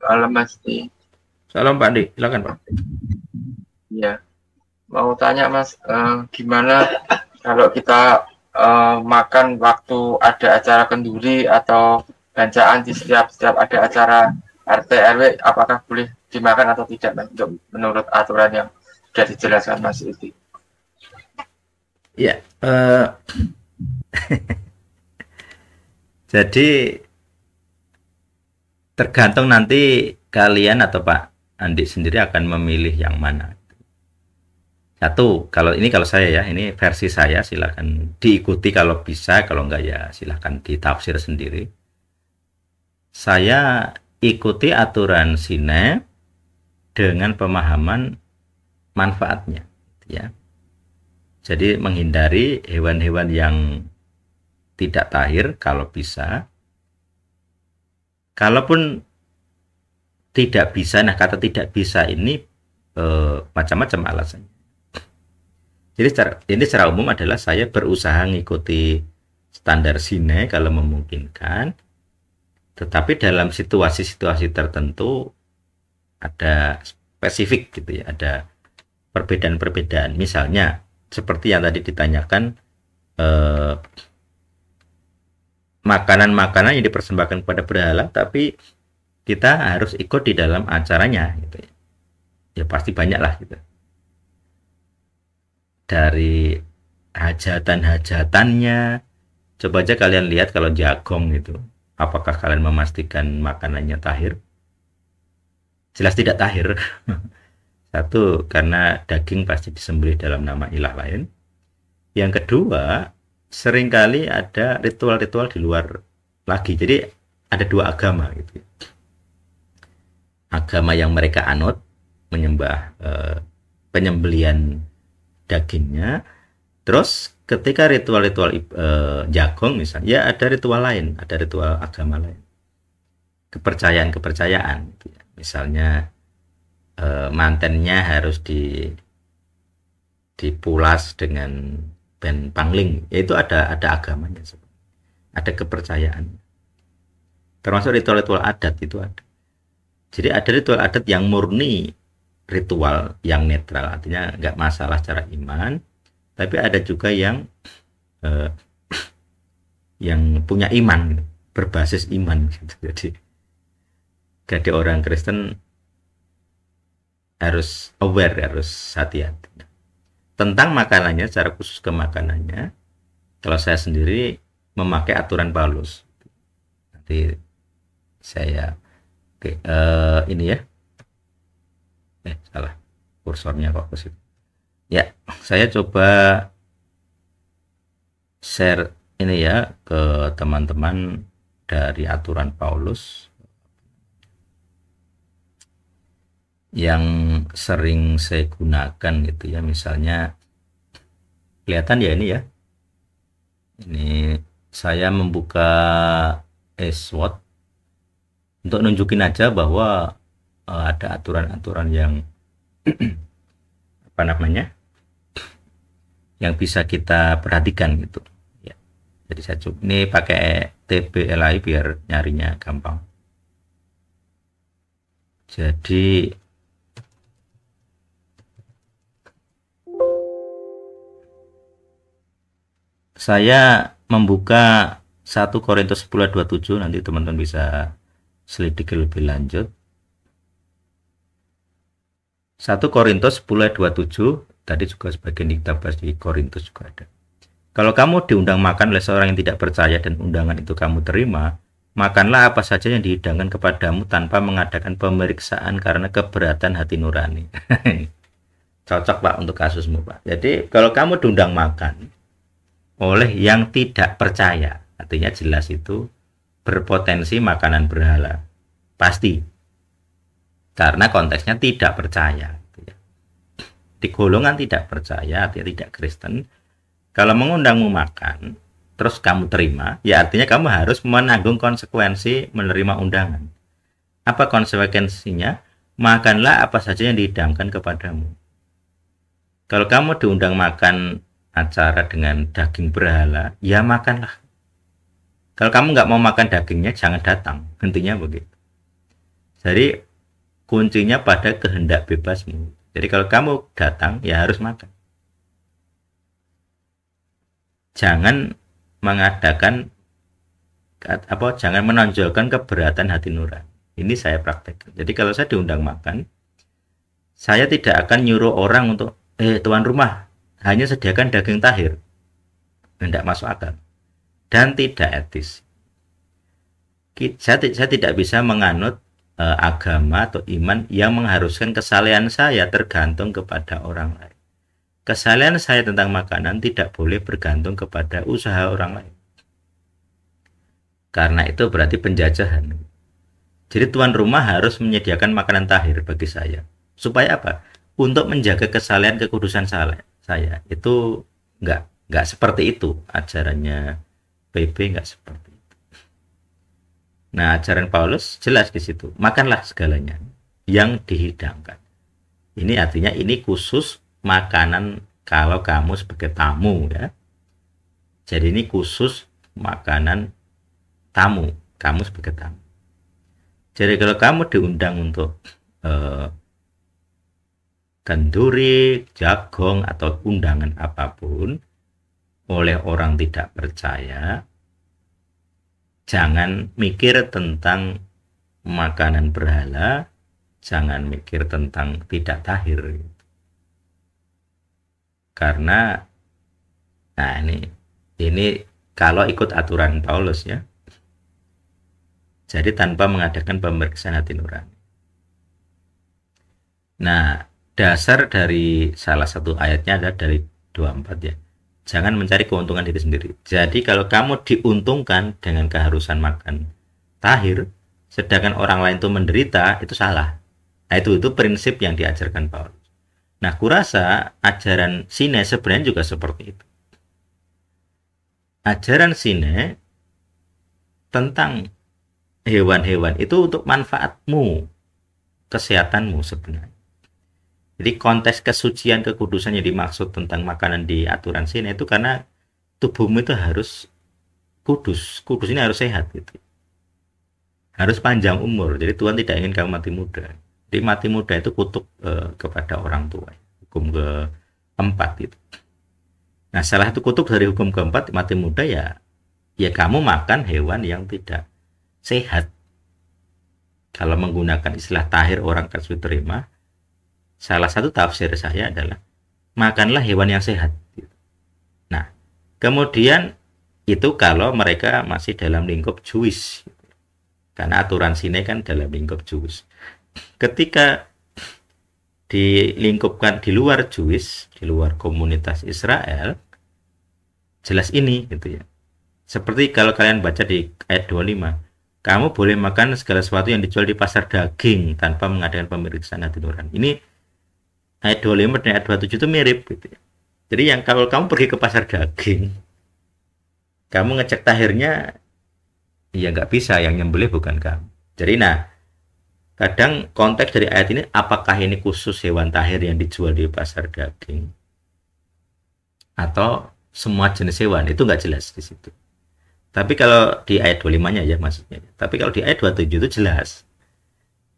Malam Mas Di. Salam Pak Andi, silakan Pak. Iya, mau tanya Mas, gimana kalau kita makan waktu ada acara kenduri atau gancaan di setiap ada acara RT RW, apakah boleh dimakan atau tidak Mas, untuk menurut aturan yang sudah dijelaskan Mas Udi? Ya, jadi tergantung nanti kalian atau Pak Andi sendiri akan memilih yang mana. Satu, kalau saya ya, ini versi saya, silakan diikuti kalau bisa, kalau enggak ya silakan ditafsir sendiri. Saya ikuti aturan sine dengan pemahaman manfaatnya, ya. Jadi menghindari hewan-hewan yang tidak tahir kalau bisa. Kalaupun tidak bisa, nah kata tidak bisa ini macam-macam alasannya. Jadi secara umum adalah saya berusaha mengikuti standar sine kalau memungkinkan, tetapi dalam situasi-situasi tertentu ada spesifik gitu ya, ada perbedaan-perbedaan. Misalnya seperti yang tadi ditanyakan, eh, makanan-makanan yang dipersembahkan kepada berhala, tapi kita harus ikut di dalam acaranya gitu ya. Ya pasti banyak lah gitu. Dari hajatan-hajatannya, coba aja kalian lihat kalau jagong gitu. Apakah kalian memastikan makanannya tahir? Jelas tidak tahir. Satu, karena daging pasti disembelih dalam nama ilah lain. Yang kedua, seringkali ada ritual-ritual di luar lagi. Jadi ada dua agama gitu. Agama yang mereka anut menyembah penyembelian dagingnya. Terus ketika ritual-ritual jagong misalnya, ya ada ritual lain, ada ritual agama lain, kepercayaan-kepercayaan gitu ya. Misalnya mantennya harus dipulas dengan ben pangling, yaitu ada agamanya, ada kepercayaan, termasuk ritual-ritual adat itu ada. Jadi ada ritual adat yang murni, ritual yang netral, artinya nggak masalah secara iman, tapi ada juga eh, yang punya iman, berbasis iman gitu. Jadi orang Kristen harus aware, harus hati-hati tentang makanannya, secara khusus ke makanannya. Kalau saya sendiri memakai aturan Paulus. Nanti saya ini ya, salah kursornya kok ke situ. Ya, saya coba share ini ya ke teman-teman dari aturan Paulus yang sering saya gunakan gitu ya. Misalnya kelihatan ya ini ya, ini saya membuka SWOT untuk nunjukin aja bahwa ada aturan-aturan yang apa namanya, yang bisa kita perhatikan gitu ya. Jadi saya coba ini pakai TBLI biar nyarinya gampang. Jadi saya membuka 1 Korintus 10 ayat 27, nanti teman-teman bisa selidiki lebih lanjut. 1 Korintus 10 ayat 27, tadi juga sebagian kita bahas di Korintus juga ada. Kalau kamu diundang makan oleh seorang yang tidak percaya dan undangan itu kamu terima, makanlah apa saja yang dihidangkan kepadamu tanpa mengadakan pemeriksaan karena keberatan hati nurani. Cocok Pak untuk kasusmu Pak. Jadi kalau kamu diundang makan oleh yang tidak percaya, artinya jelas itu berpotensi makanan berhala. Pasti. Karena konteksnya tidak percaya. Di golongan tidak percaya, artinya tidak Kristen, kalau mengundangmu makan, terus kamu terima, ya artinya kamu harus menanggung konsekuensi menerima undangan. Apa konsekuensinya? Makanlah apa saja yang dihidangkan kepadamu. Kalau kamu diundang makan acara dengan daging berhala, ya makanlah. Kalau kamu nggak mau makan dagingnya, jangan datang. Intinya begitu. Jadi kuncinya pada kehendak bebasmu. Jadi kalau kamu datang, ya harus makan. Jangan mengadakan jangan menonjolkan keberatan hati nurani. Ini saya praktekkan. Jadi kalau saya diundang makan, saya tidak akan nyuruh orang untuk tuan rumah hanya sediakan daging tahir. Tidak masuk akal dan tidak etis. Saya tidak bisa menganut agama atau iman yang mengharuskan kesalehan saya tergantung kepada orang lain. Kesalehan saya tentang makanan tidak boleh bergantung kepada usaha orang lain. Karena itu berarti penjajahan. Jadi tuan rumah harus menyediakan makanan tahir bagi saya. Supaya apa? Untuk menjaga kesalehan kekudusan saya. Itu enggak seperti itu ajarannya PB, enggak seperti itu. Nah, ajaran Paulus jelas di situ. Makanlah segalanya yang dihidangkan. Ini artinya ini khusus makanan kalau kamu sebagai tamu ya. Jadi ini khusus makanan tamu, kamu sebagai tamu. Jadi kalau kamu diundang untuk kenduri, jagong atau undangan apapun oleh orang tidak percaya, jangan mikir tentang makanan berhala, jangan mikir tentang tidak tahir. Karena nah ini kalau ikut aturan Paulus ya. Jadi tanpa mengadakan pemeriksaan hati nurani. Nah, dasar dari salah satu ayatnya adalah dari 24 ya. Jangan mencari keuntungan diri sendiri. Jadi kalau kamu diuntungkan dengan keharusan makan tahir, sedangkan orang lain itu menderita, itu salah. Nah, itu prinsip yang diajarkan Paulus. Nah, kurasa ajaran Sine sebenarnya juga seperti itu. Ajaran Sine tentang hewan-hewan itu untuk manfaatmu, kesehatanmu sebenarnya. Jadi konteks kesucian kekudusan yang dimaksud tentang makanan di aturan Sine itu karena tubuhmu itu harus kudus. Kudus ini harus sehat gitu. Harus panjang umur. Jadi Tuhan tidak ingin kamu mati muda. Jadi mati muda itu kutuk kepada orang tua. Hukum keempat itu. Nah, salah satu kutuk dari hukum keempat mati muda ya kamu makan hewan yang tidak sehat. Kalau menggunakan istilah tahir orang kasih terima, salah satu tafsir saya adalah makanlah hewan yang sehat. Nah, kemudian itu kalau mereka masih dalam lingkup Jewish, karena aturan Sine kan dalam lingkup Jewish. Ketika dilingkupkan di luar Jewish, di luar komunitas Israel, jelas ini gitu ya. Seperti kalau kalian baca di ayat 25, kamu boleh makan segala sesuatu yang dijual di pasar daging tanpa mengadakan pemeriksaan hati nurani. Ini ayat 25 dan ayat 27 itu mirip gitu ya. Jadi yang kalau kamu pergi ke pasar daging, kamu ngecek tahirnya, ya nggak bisa, yang nyembelih bukan kamu. Jadi nah, kadang konteks dari ayat ini, apakah ini khusus hewan tahir yang dijual di pasar daging? Atau semua jenis hewan, itu nggak jelas di situ. Tapi kalau di ayat 25-nya ya maksudnya. Tapi kalau di ayat 27 itu jelas.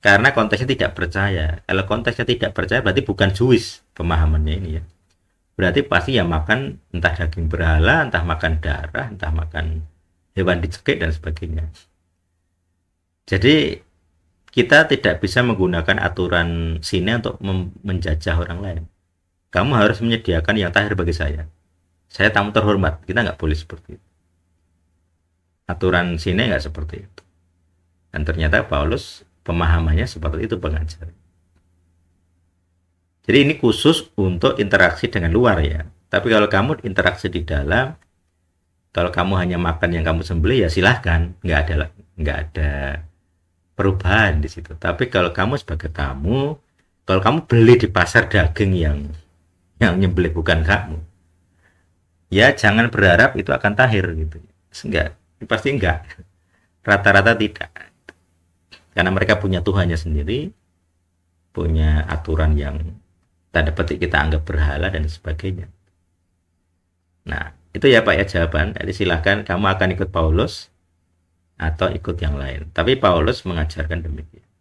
Karena konteksnya tidak percaya. Kalau konteksnya tidak percaya berarti bukan Jewish pemahamannya ini ya. Berarti pasti ya makan entah daging berhala, entah makan darah, entah makan hewan dicekik dan sebagainya. Jadi kita tidak bisa menggunakan aturan Sine untuk menjajah orang lain. Kamu harus menyediakan yang tahir bagi saya. Saya tamu terhormat. Kita nggak boleh seperti itu. Aturan Sine nggak seperti itu. Dan ternyata Paulus pemahamannya seperti itu pengajar. Jadi ini khusus untuk interaksi dengan luar ya. Tapi kalau kamu interaksi di dalam, kalau kamu hanya makan yang kamu sembelih ya silahkan, nggak ada perubahan di situ. Tapi kalau kamu sebagai tamu, kalau kamu beli di pasar daging yang nyembelih bukan kamu, ya jangan berharap itu akan tahir gitu. Enggak. Pasti enggak, rata-rata tidak, karena mereka punya Tuhannya sendiri, punya aturan yang tanda petik kita anggap berhala dan sebagainya. Nah itu ya Pak ya jawaban. Jadi silahkan kamu akan ikut Paulus, atau ikut yang lain. Tapi Paulus mengajarkan demikian.